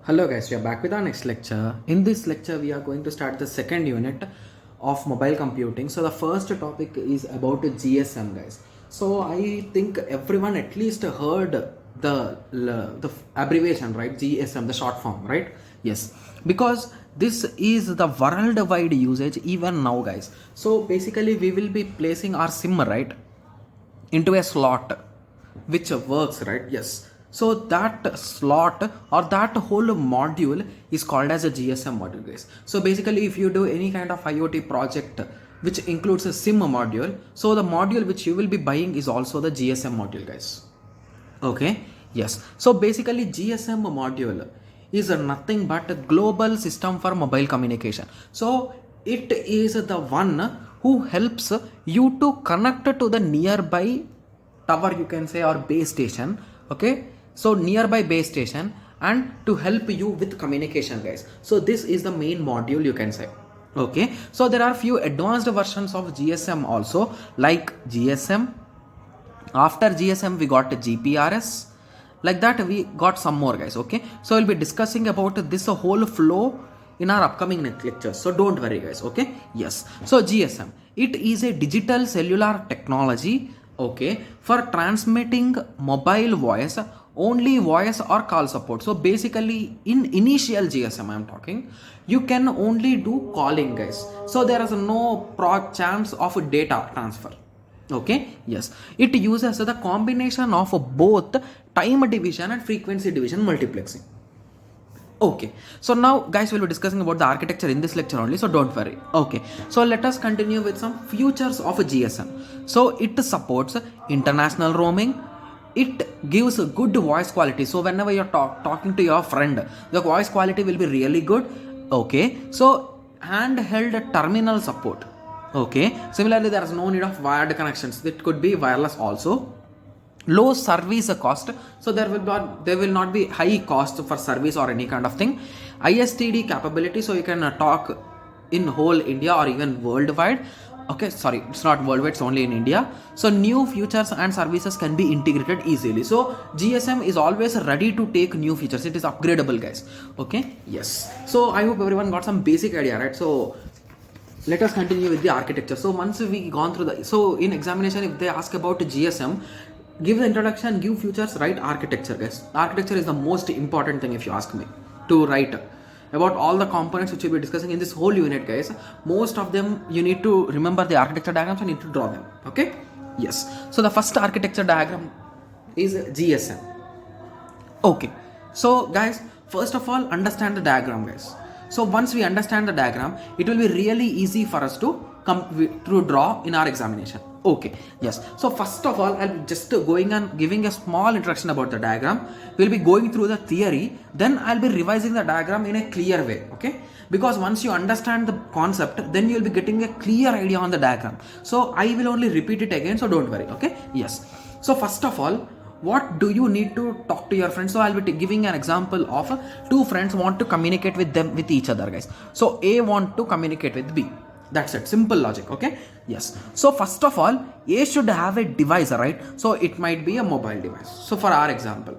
Hello guys, we are back with our next lecture. In this lecture, we are going to start the second unit of mobile computing. So the first topic is about GSM, guys. So I think everyone at least heard the abbreviation, right? GSM, the short form, right? Yes, because this is the worldwide usage even now, guys. So basically, we will be placing our SIM, right, into a slot which works, right? Yes, so that slot or that whole module is called as a GSM module, guys. So basically, if you do any kind of IoT project which includes a SIM module, so the module which you will be buying is also the GSM module, guys. Okay, yes, so basically GSM module is nothing but a global system for mobile communication. So it is the one who helps you to connect to the nearby tower, you can say, or base station. Okay, so nearby base station, and to help you with communication, guys. So this is the main module, you can say. Okay, so there are few advanced versions of GSM also, like GSM. After GSM we got GPRS, like that we got some more, guys. Okay, so we'll be discussing about this whole flow in our upcoming next lectures, so don't worry, guys. Okay, yes, so GSM, it is a digital cellular technology, okay, for transmitting mobile voice, only voice or call support. So basically in initial GSM I'm talking, you can only do calling, guys. So there is no chance of data transfer. Okay, yes, it uses the combination of both time division and frequency division multiplexing. Okay, so now guys, we'll be discussing about the architecture in this lecture only, so don't worry. Okay, so let us continue with some features of a GSM. So it supports international roaming. It gives a good voice quality. So whenever you're talking to your friend, the voice quality will be really good. Okay, so handheld terminal support. Okay, similarly there is no need of wired connections. It could be wireless also. Low service cost, so there will not be high cost for service or any kind of thing. ISTD capability, so you can talk in whole India or even worldwide. Okay, sorry, it's not worldwide, it's only in India. So new features and services can be integrated easily. So GSM is always ready to take new features. It is upgradable, guys. Okay, yes, so I hope everyone got some basic idea, right? So let us continue with the architecture. So once we gone through so in examination, if they ask about GSM, give the introduction, give features, write architecture, guys. Architecture is the most important thing, if you ask me, to write about all the components which we'll be discussing in this whole unit, guys. Most of them you need to remember the architecture diagrams and need to draw them. Okay, yes, so the first architecture diagram is GSM. Okay, so guys, first of all, understand the diagram, guys. So once we understand the diagram, it will be really easy for us to draw in our examination. Okay, yes, so first of all, I'll be just going and giving a small introduction about the diagram. We'll be going through the theory, then I'll be revising the diagram in a clear way. Okay, because once you understand the concept, then you'll be getting a clear idea on the diagram. So I will only repeat it again, so don't worry. Okay, yes, so first of all, what do you need to talk to your friends? So I'll be giving an example of two friends want to communicate with each other, guys. So A want to communicate with B. That's it, simple logic. Okay, yes, so first of all, A should have a device, right? So it might be a mobile device. So for our example,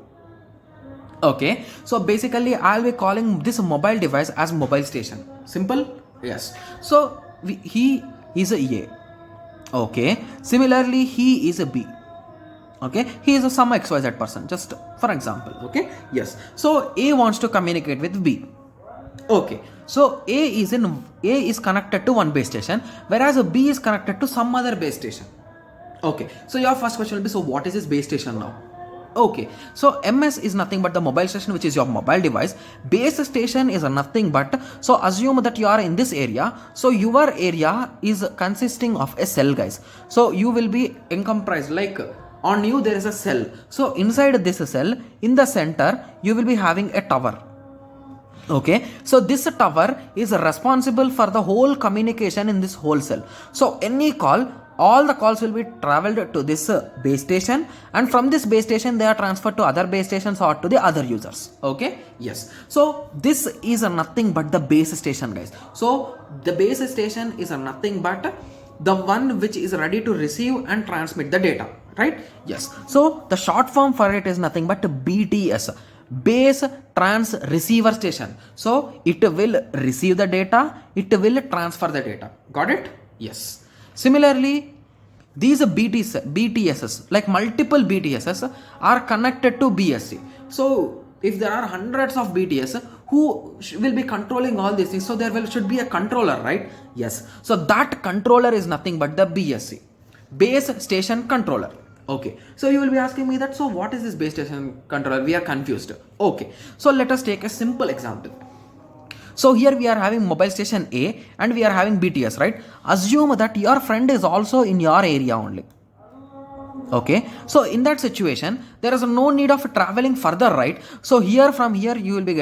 okay, so basically I'll be calling this mobile device as mobile station. Simple, yes. So he is a A. Okay, similarly he is a B. Okay, he is some XYZ person, just for example. Okay, yes, so A wants to communicate with B. Okay, so A is connected to one base station, whereas B is connected to some other base station. Okay, so your first question will be, so what is this base station now? Okay, so MS is nothing but the mobile station, which is your mobile device. Base station is nothing but, so assume that you are in this area, so your area is consisting of a cell, guys. So you will be encompassed, like on you there is a cell. So inside this cell, in the center, you will be having a tower. Okay, so this tower is responsible for the whole communication in this whole cell. So any call, all the calls will be traveled to this base station, and from this base station they are transferred to other base stations or to the other users. Okay, yes, so this is nothing but the base station, guys. So the base station is nothing but the one which is ready to receive and transmit the data, right? Yes, so the short form for it is nothing but BTS, base trans receiver station. So it will receive the data, it will transfer the data. Got it? Yes. Similarly, these BTSs, like multiple BTSs, are connected to BSC. So if there are hundreds of BTS who will be controlling all these things, so should be a controller, right? Yes. So that controller is nothing but the BSC, base station controller. Okay, so you will be asking me that, so what is this base station controller? We are confused. Okay, so let us take a simple example. So here we are having mobile station A and we are having BTS, right? Assume that your friend is also in your area only. Okay, so in that situation, there is no need of traveling further, right? So from here, you will be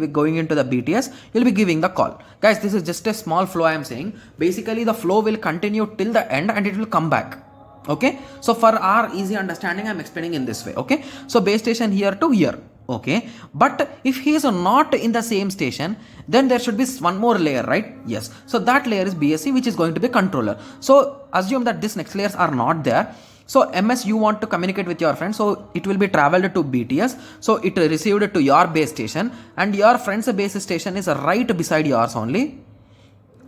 going into the BTS, you'll be giving the call. Guys, this is just a small flow I am saying. Basically, the flow will continue till the end and it will come back. Okay, so for our easy understanding, I'm explaining in this way. Okay, so base station here to here. Okay, but if he is not in the same station, then there should be one more layer, right? Yes, so that layer is BSC, which is going to be controller. So assume that this next layers are not there. So MS, you want to communicate with your friend, so it will be traveled to BTS, so it received it to your base station, and your friend's base station is right beside yours only.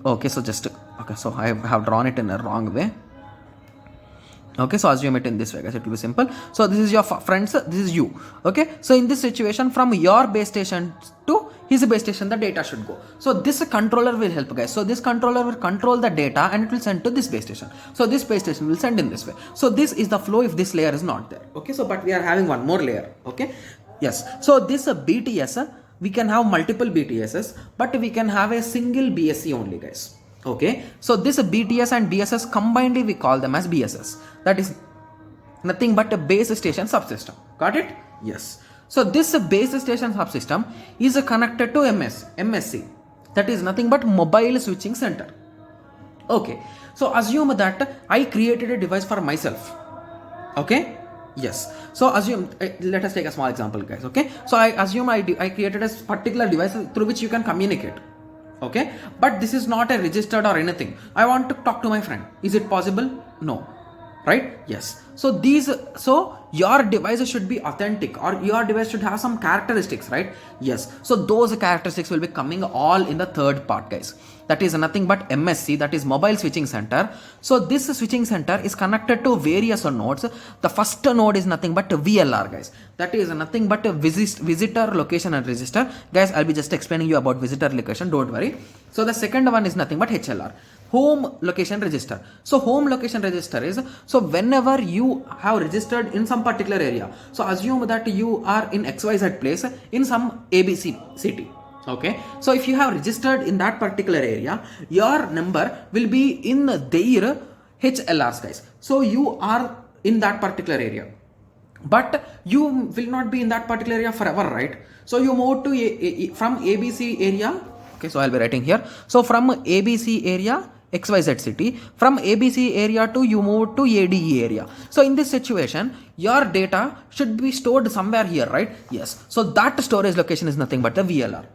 Okay, so so I have drawn it in a wrong way. Okay, so assume it in this way, guys. It will be simple. So this is your friends, this is you. Okay, so in this situation, from your base station to his base station, the data should go. So this controller will help, guys. So this controller will control the data and it will send to this base station. So this base station will send in this way. So this is the flow if this layer is not there. Okay, so but we are having one more layer. Okay, yes. So this BTS, we can have multiple BTSs, but we can have a single BSC only, guys. Okay, so this BTS and BSS combinedly we call them as BSS. That is nothing but a base station subsystem. Got it? Yes. So this base station subsystem is connected to MSC. That is nothing but mobile switching center. Okay, so assume that I created a device for myself. Okay, yes. So assume, let us take a small example, guys. Okay, so I assume I created a particular device through which you can communicate. Okay, but this is not a registered or anything. I want to talk to my friend. Is it possible? No. Right? Yes. So your device should be authentic, or your device should have some characteristics, right? Yes. So those characteristics will be coming all in the third part, guys. That is nothing but MSC, that is mobile switching center. So this switching center is connected to various nodes. The first node is nothing but VLR, guys. That is nothing but a visitor location and register. Guys, I'll be just explaining you about visitor location, don't worry. So the second one is nothing but HLR, home location register. So home location register is, so whenever you have registered in some particular area, so assume that you are in XYZ place in some ABC city. Okay, so if you have registered in that particular area, your number will be in their HLRs, guys. So you are in that particular area, but you will not be in that particular area forever, right? So you move to from ABC area. Okay, so I'll be writing here. So from ABC area, XYZ city, from ABC area to you move to ADE area. So in this situation, your data should be stored somewhere here, right? Yes. So that storage location is nothing but the VLR,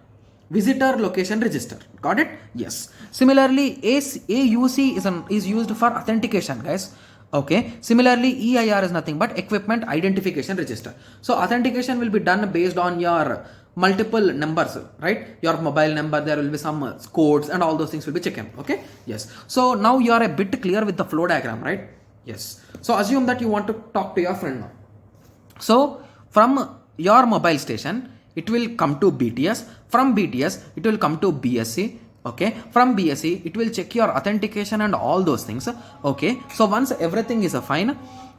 visitor location register. Got it? Yes. Similarly, AUC is used for authentication, guys. Okay. Similarly, EIR is nothing but equipment identification register. So authentication will be done based on your multiple numbers, right? Your mobile number, there will be some codes and all those things will be checked. Okay. Yes. So now you are a bit clear with the flow diagram, right? Yes. So assume that you want to talk to your friend now. So from your mobile station, it will come to BTS. From BTS, it will come to BSC. Okay, from BSC, it will check your authentication and all those things. Okay, so once everything is fine,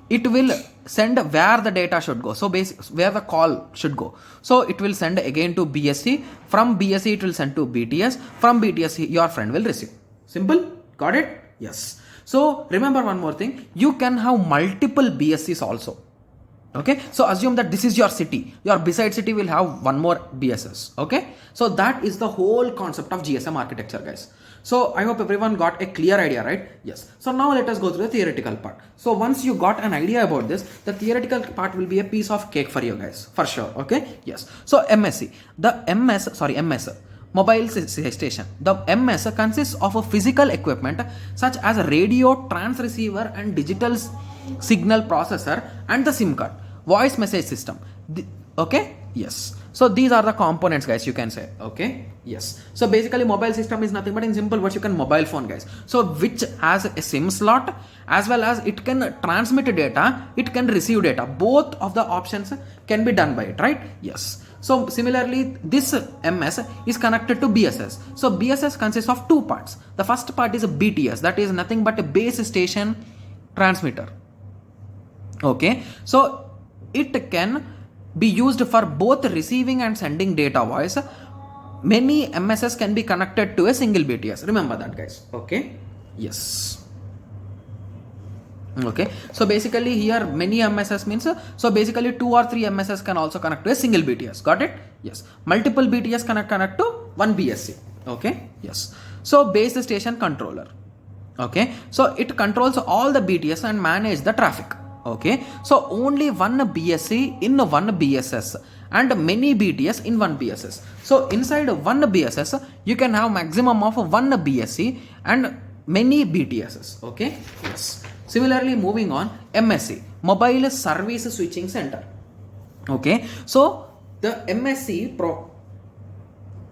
it will send where the data should go. So where the call should go. So it will send again to BSC. From BSC, it will send to BTS. From BTS, your friend will receive. Simple? Got it? Yes. So remember one more thing. You can have multiple BSCs also. Okay, so assume that this is your city. Your beside city will have one more BSS. Okay, so that is the whole concept of GSM architecture, guys. So I hope everyone got a clear idea, right? Yes. So now let us go through the theoretical part. So once you got an idea about this, the theoretical part will be a piece of cake for you guys, for sure. Okay, yes. So MS, mobile station. The MS consists of a physical equipment such as a radio, transceiver and digital signal processor and the SIM card, voice message system. Okay, yes. So these are the components, guys, you can say. Okay, yes. So basically mobile system is nothing but, in simple words, you can mobile phone, guys, so which has a SIM slot, as well as it can transmit data, it can receive data. Both of the options can be done by it, right? Yes. So similarly, this MS is connected to BSS. So BSS consists of two parts. The first part is a BTS, that is nothing but a base station transmitter. Okay, so it can be used for both receiving and sending data voice. Many MSS can be connected to a single BTS. Remember that, guys. Okay, yes. Okay, so basically here many MSS means, so basically 2 or 3 MSS can also connect to a single BTS. Got it? Yes. Multiple BTS connect to one BSC. Okay, yes. So base station controller. Okay, so it controls all the BTS and manage the traffic. Okay, so only one BSC in one BSS and many BTS in one BSS. So inside one BSS you can have maximum of one BSC and many BTSs. Okay, yes. Similarly, moving on, MSC, Mobile Service Switching Center. Okay, so the MSC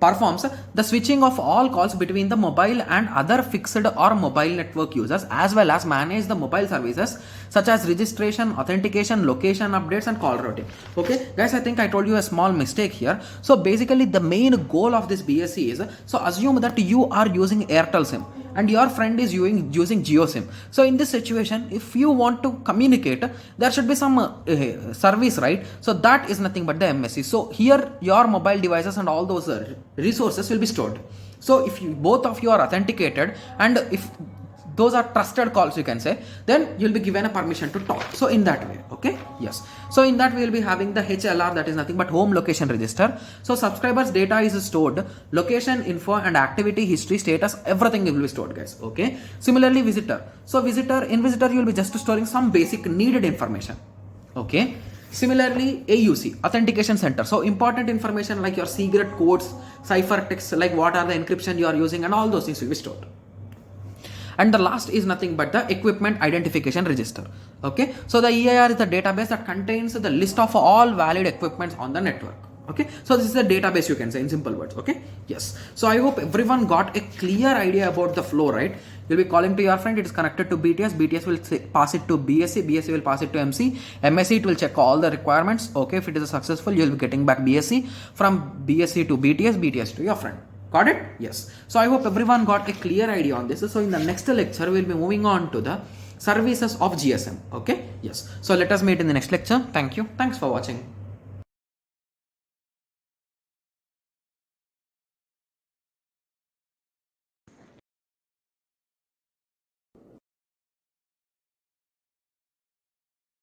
performs the switching of all calls between the mobile and other fixed or mobile network users, as well as manage the mobile services such as registration, authentication, location updates and call routing. Okay, guys, I think I told you a small mistake here. So basically the main goal of this BSC is, so assume that you are using Airtel SIM and your friend is using Jio SIM. So in this situation, if you want to communicate, there should be some service, right? So that is nothing but the MSC. So here your mobile devices and all those resources will be stored. So if both of you are authenticated and if those are trusted calls, you can say, then you'll be given a permission to talk. So in that way, okay, yes. So in that we will be having the HLR, that is nothing but home location register. So subscribers data is stored, location info and activity history, status, everything will be stored, guys. Okay. Similarly, visitor. So in visitor you will be just storing some basic needed information. Okay. Similarly, AUC, authentication center. So important information like your secret codes, ciphertext, like what are the encryption you are using and all those things will be stored. And the last is nothing but the equipment identification register. Okay, so the EIR is the database that contains the list of all valid equipments on the network. Okay, so this is the database, you can say, in simple words. Okay, yes. So I hope everyone got a clear idea about the flow, right? You'll be calling to your friend, it is connected to BTS, BTS will pass it to BSC, BSC will pass it to MC, MSC it will check all the requirements. Okay, if it is successful, you'll be getting back BSC, from BSC to BTS, BTS to your friend. Got it? Yes. So I hope everyone got a clear idea on this. So in the next lecture, we'll be moving on to the services of GSM. Okay? Yes. So let us meet in the next lecture. Thank you. Thanks for watching.